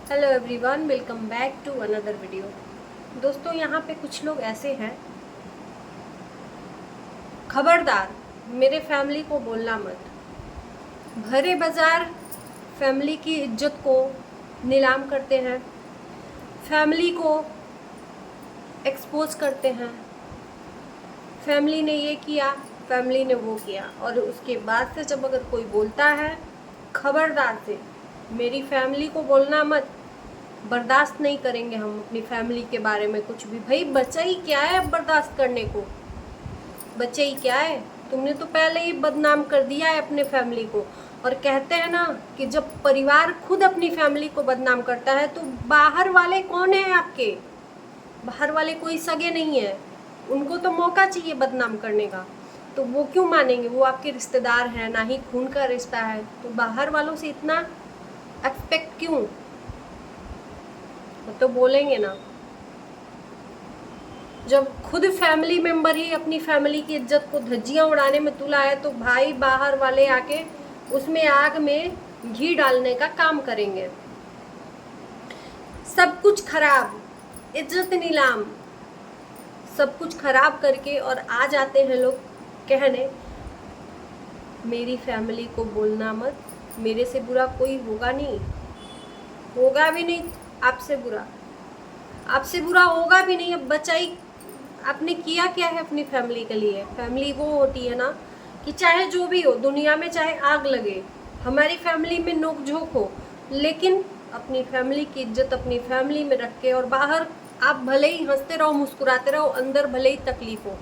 Hello everyone, welcome back to another video. दोस्तों, यहाँ पे कुछ लोग ऐसे हैं, खबरदार मेरे फैमिली को बोलना मत। भरे बाजार फैमिली की इज्जत को नीलाम करते हैं, फैमिली को एक्सपोज करते हैं। फैमिली ने ये किया, फैमिली ने वो किया, और उसके बाद से जब अगर कोई बोलता है, खबरदार से मेरी फैमिली को बोलना मत। बर्दाश्त नहीं करेंगे हम अपनी फैमिली के बारे में कुछ भी। भाई बच्चा ही क्या है अब बर्दाश्त करने को? बच्चे ही क्या है? तुमने तो पहले ही बदनाम कर दिया है अपने फैमिली को। और कहते हैं ना कि जब परिवार खुद अपनी फैमिली को बदनाम करता है तो बाहर वाले कौन है आपके? बाहर वाले कोई सगे नहीं है, उनको तो मौका चाहिए बदनाम करने का। तो वो क्यों मानेंगे? वो आपके रिश्तेदार हैं, ना ही खून का रिश्ता है, तो बाहर वालों से इतना एक्सपेक्ट क्यों? तो बोलेंगे ना। जब खुद फैमिली मेंबर ही अपनी फैमिली की इज्जत को धज्जियां उड़ाने में तुला है तो भाई बाहर वाले आके उसमें आग में घी डालने का काम करेंगे। सब कुछ खराब, इज्जत नीलाम, सब कुछ खराब करके और आ जाते हैं लोग कहने मेरी फैमिली को बोलना मत, मेरे से बुरा कोई होगा नहीं, होगा भी नहीं। आपसे बुरा होगा भी नहीं। अब बचाई आपने किया क्या है अपनी फैमिली के लिए? फैमिली वो होती है ना कि चाहे जो भी हो दुनिया में, चाहे आग लगे, हमारी फैमिली में नोक झोंक हो, लेकिन अपनी फैमिली की इज्जत अपनी फैमिली में रख के, और बाहर आप भले ही हंसते रहो मुस्कुराते रहो, अंदर भले ही तकलीफ हो,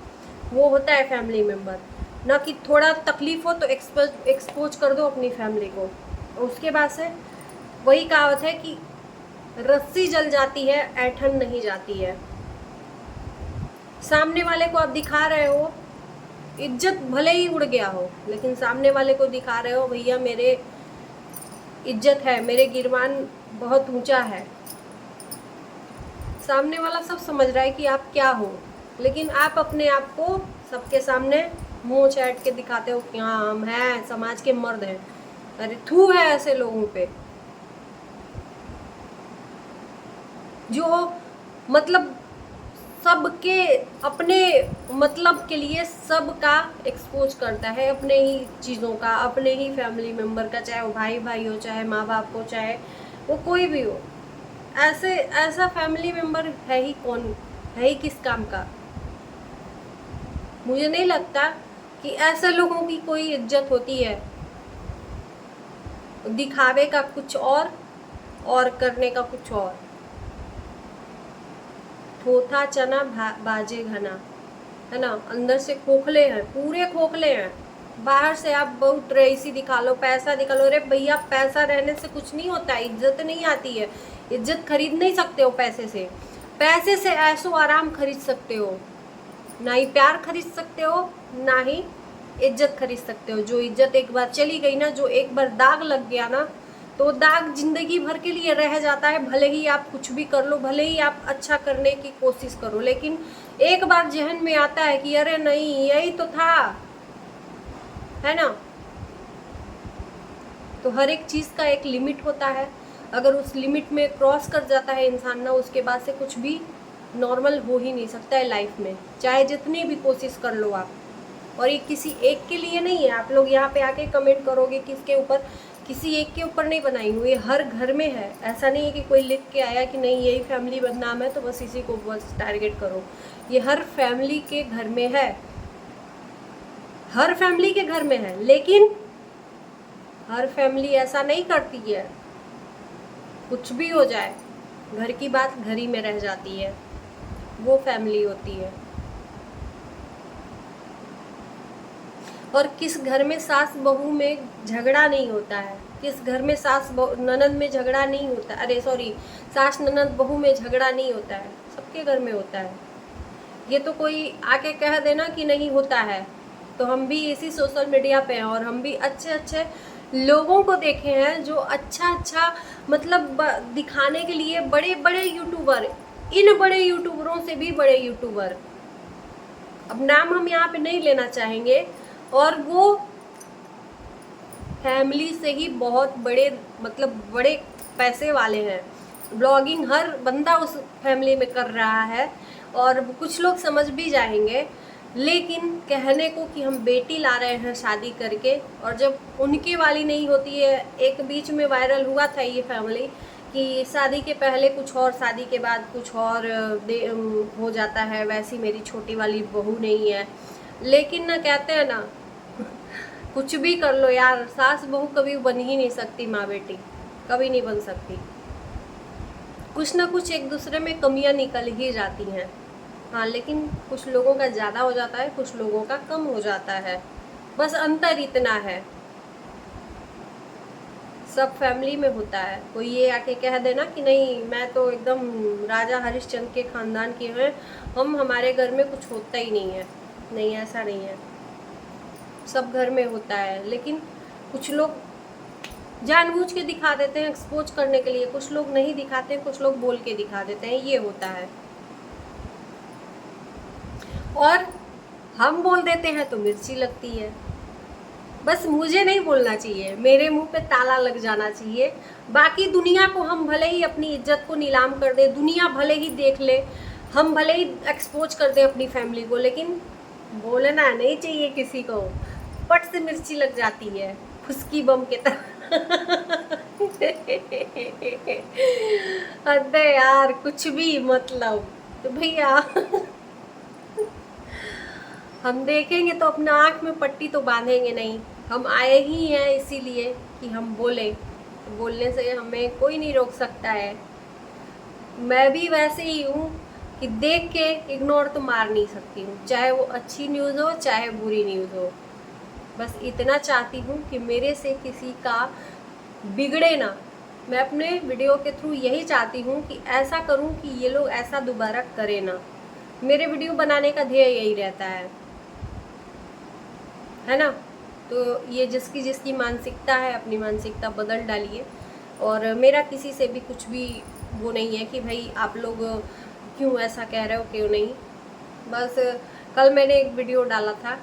वो होता है फैमिली मेम्बर। ना कि थोड़ा तकलीफ हो तो एक्सपोज कर दो अपनी फैमिली को। उसके बाद से वही कहावत है कि रस्सी जल जाती है, ऐठन नहीं जाती है। सामने वाले को आप दिखा रहे हो, इज्जत भले ही उड़ गया हो, लेकिन सामने वाले को दिखा रहे हो भैया मेरे इज्जत है, मेरे गिरमान बहुत ऊंचा है। सामने वाला सब समझ रहा है कि आप क्या हो, लेकिन आप अपने आप को सबके सामने मुंह चाट के दिखाते हो कि हाँ हम हैं, समाज के मर्द हैं। अरे थू है ऐसे लोगों पे जो मतलब सबके अपने मतलब के लिए सबका एक्सपोज करता है, अपने ही चीज़ों का, अपने ही फैमिली मेम्बर का, चाहे वो भाई हो, चाहे माँ बाप हो, चाहे वो कोई भी हो। ऐसा फैमिली मेम्बर है ही कौन? है ही किस काम का? मुझे नहीं लगता कि ऐसे लोगों की कोई इज्जत होती है। दिखावे का कुछ और करने का कुछ और। थोथा चना बाजे घना, है ना? अंदर से खोखले हैं, पूरे खोखले हैं। बाहर से आप बहुत रईसी दिखा लो, पैसा दिखा लो। अरे भैया पैसा रहने से कुछ नहीं होता है, इज्जत नहीं आती है। इज्जत खरीद नहीं सकते हो पैसे से। पैसे से ऐशो आराम खरीद सकते हो, ना ही प्यार खरीद सकते हो, ना ही इज्जत खरीद सकते हो। जो इज्जत एक बार चली गई ना, जो एक बार दाग लग गया ना, तो दाग जिंदगी भर के लिए रह जाता है। भले ही आप कुछ भी कर लो, भले ही आप अच्छा करने की कोशिश करो, लेकिन एक बार जहन में आता है कि अरे नहीं यही तो था, है ना? तो हर एक चीज का एक लिमिट होता है। अगर उस लिमिट में क्रॉस कर जाता है इंसान ना, उसके बाद से कुछ भी नॉर्मल हो ही नहीं सकता है लाइफ में, चाहे जितनी भी कोशिश कर लो आप। और ये किसी एक के लिए नहीं है। आप लोग यहाँ पे आके कमेंट करोगे किसके ऊपर, किसी एक के ऊपर नहीं बनाई हुई, हर घर में है। ऐसा नहीं है कि कोई लिख के आया कि नहीं यही फैमिली बदनाम है तो बस इसी को बस टारगेट करो। ये हर फैमिली के घर में है, हर फैमिली के घर में है, लेकिन हर फैमिली ऐसा नहीं करती है। कुछ भी हो जाए, घर की बात घर ही में रह जाती है, वो फैमिली होती है। और किस घर में सास बहू में झगड़ा नहीं होता है, किस घर में सास ननद में झगड़ा नहीं होता, अरे सॉरी, सास ननद बहू में झगड़ा नहीं होता है? सबके घर में होता है। ये तो कोई आके कह देना कि नहीं होता है, तो हम भी इसी सोशल मीडिया पे हैं और हम भी अच्छे अच्छे लोगों को देखे हैं जो अच्छा मतलब दिखाने के लिए बड़े बड़े यूट्यूबर, इन बड़े यूट्यूबरों से भी बड़े यूट्यूबर, अब नाम हम यहाँ पे नहीं लेना चाहेंगे, और वो फैमिली से ही बहुत बड़े मतलब बड़े पैसे वाले हैं, ब्लॉगिंग हर बंदा उस फैमिली में कर रहा है और कुछ लोग समझ भी जाएंगे, लेकिन कहने को कि हम बेटी ला रहे हैं शादी करके, और जब उनकी वाली नहीं होती है। एक बीच में वायरल हुआ था ये फैमिली कि शादी के पहले कुछ और, शादी के बाद कुछ और हो जाता है, वैसी मेरी छोटी वाली बहू नहीं है। लेकिन ना कहते हैं ना, कुछ भी कर लो यार, सास बहू कभी बन ही नहीं सकती, माँ बेटी कभी नहीं बन सकती। कुछ ना कुछ एक दूसरे में कमियां निकल ही जाती हैं। हाँ, लेकिन कुछ लोगों का ज़्यादा हो जाता है, कुछ लोगों का कम हो जाता है, बस अंतर इतना है। सब फैमिली में होता है। कोई ये आके कह देना कि नहीं मैं तो एकदम राजा हरिश्चंद्र के ख़ानदान की हैं, हमारे घर में कुछ होता ही नहीं है। नहीं, ऐसा नहीं है, सब घर में होता है। लेकिन कुछ लोग जानबूझ के दिखा देते हैं एक्सपोज करने के लिए, कुछ लोग नहीं दिखाते, कुछ लोग बोल के दिखा देते हैं, ये होता है। और हम बोल देते हैं तो मिर्ची लगती है। बस मुझे नहीं बोलना चाहिए, मेरे मुंह पे ताला लग जाना चाहिए। बाकी दुनिया को हम भले ही अपनी इज्जत को नीलाम कर दे, दुनिया भले ही देख ले, हम भले ही एक्सपोज कर दे अपनी फैमिली को, लेकिन बोलना नहीं चाहिए किसी को। पट से मिर्ची लग जाती है, फुसकी बम के तरह। अरे यार, कुछ भी मतलब, तो भैया हम देखेंगे तो अपना आँख में पट्टी तो बांधेंगे नहीं। हम आए ही हैं इसीलिए कि हम बोलें, तो बोलने से हमें कोई नहीं रोक सकता है। मैं भी वैसे ही हूँ कि देख के इग्नोर तो मार नहीं सकती हूँ, चाहे वो अच्छी न्यूज़ हो चाहे बुरी न्यूज़ हो। बस इतना चाहती हूँ कि मेरे से किसी का बिगड़े ना। मैं अपने वीडियो के थ्रू यही चाहती हूँ कि ऐसा करूँ कि ये लोग ऐसा दोबारा करें ना। मेरे वीडियो बनाने का ध्येय यही रहता है ना। तो ये जिसकी जिसकी मानसिकता है, अपनी मानसिकता बदल डालिए। और मेरा किसी से भी कुछ भी वो नहीं है कि भाई आप लोग क्यों ऐसा कह रहे हो, क्यों नहीं। बस कल मैंने एक वीडियो डाला था,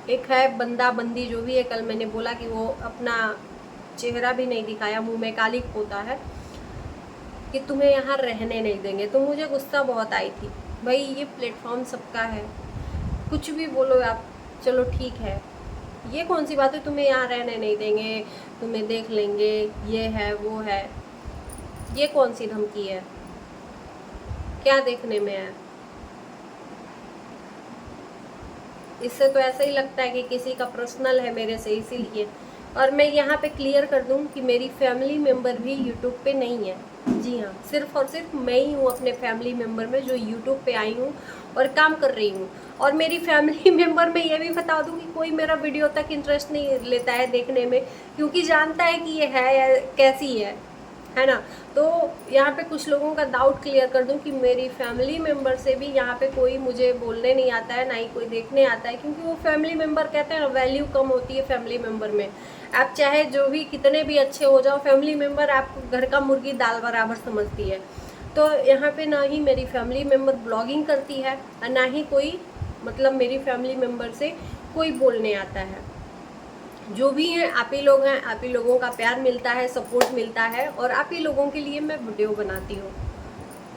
एक है बंदा बंदी जो भी है, कल मैंने बोला कि वो अपना चेहरा भी नहीं दिखाया, मुंह में काली होता है, कि तुम्हें यहाँ रहने नहीं देंगे। तो मुझे गुस्सा बहुत आई थी। भाई ये प्लेटफॉर्म सबका है, कुछ भी बोलो आप, चलो ठीक है, ये कौन सी बात है तुम्हें यहाँ रहने नहीं देंगे, तुम्हें देख लेंगे, ये है वो है, ये कौन सी धमकी है, क्या देखने में है। इससे तो ऐसा ही लगता है कि किसी का पर्सनल है मेरे से, इसीलिए। और मैं यहाँ पे क्लियर कर दूँ कि मेरी फैमिली मेम्बर भी यूट्यूब पे नहीं है। जी हाँ, सिर्फ और सिर्फ मैं ही हूँ अपने फैमिली मेम्बर में जो यूट्यूब पे आई हूँ और काम कर रही हूँ। और मेरी फैमिली मेम्बर में ये भी बता दूँ कि कोई मेरा वीडियो तक इंटरेस्ट नहीं लेता है देखने में, क्योंकि जानता है कि ये है या कैसी है ना। तो यहाँ पे कुछ लोगों का डाउट क्लियर कर दूं कि मेरी फैमिली मेम्बर से भी यहाँ पे कोई मुझे बोलने नहीं आता है, ना ही कोई देखने आता है, क्योंकि वो फैमिली मेम्बर कहते हैं ना, वैल्यू कम होती है फैमिली मेम्बर में। आप चाहे जो भी कितने भी अच्छे हो जाओ, फैमिली मेम्बर आपको घर का मुर्गी दाल बराबर समझती है। तो यहाँ पे ना ही मेरी फैमिली मेम्बर ब्लॉगिंग करती है और ना ही कोई मतलब मेरी फैमिली मेम्बर से कोई बोलने आता है। जो भी हैं आप ही लोग हैं, आप ही लोगों का प्यार मिलता है, सपोर्ट मिलता है, और आप ही लोगों के लिए मैं वीडियो बनाती हूँ,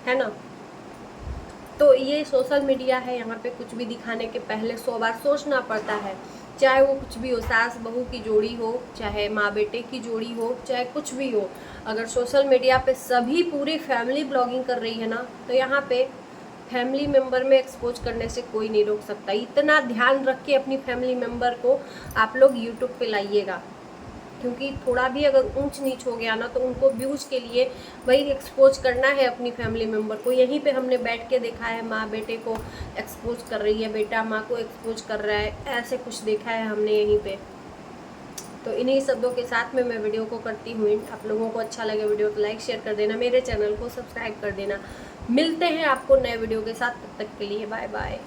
है ना। तो ये सोशल मीडिया है, यहाँ पे कुछ भी दिखाने के पहले 100 बार सोचना पड़ता है। चाहे वो कुछ भी हो, सास बहू की जोड़ी हो, चाहे माँ बेटे की जोड़ी हो, चाहे कुछ भी हो, अगर सोशल मीडिया पे सभी पूरी फैमिली ब्लॉगिंग कर रही है ना, तो यहाँ पे फैमिली मेम्बर में एक्सपोज करने से कोई नहीं रोक सकता। इतना ध्यान रख के अपनी फैमिली मेम्बर को आप लोग यूट्यूब पे लाइएगा, क्योंकि थोड़ा भी अगर ऊंच नीच हो गया ना तो उनको व्यूज के लिए वही एक्सपोज करना है अपनी फैमिली मेम्बर को। यहीं पे हमने बैठ के देखा है, माँ बेटे को एक्सपोज कर रही है, बेटा माँ को एक्सपोज कर रहा है, ऐसे कुछ देखा है हमने यहीं पे। तो इन्हीं शब्दों के साथ में मैं वीडियो को करती हूँ। आप लोगों को अच्छा लगे वीडियो को लाइक शेयर कर देना, मेरे चैनल को सब्सक्राइब कर देना। मिलते हैं आपको नए वीडियो के साथ, तब तक के लिए बाय बाय।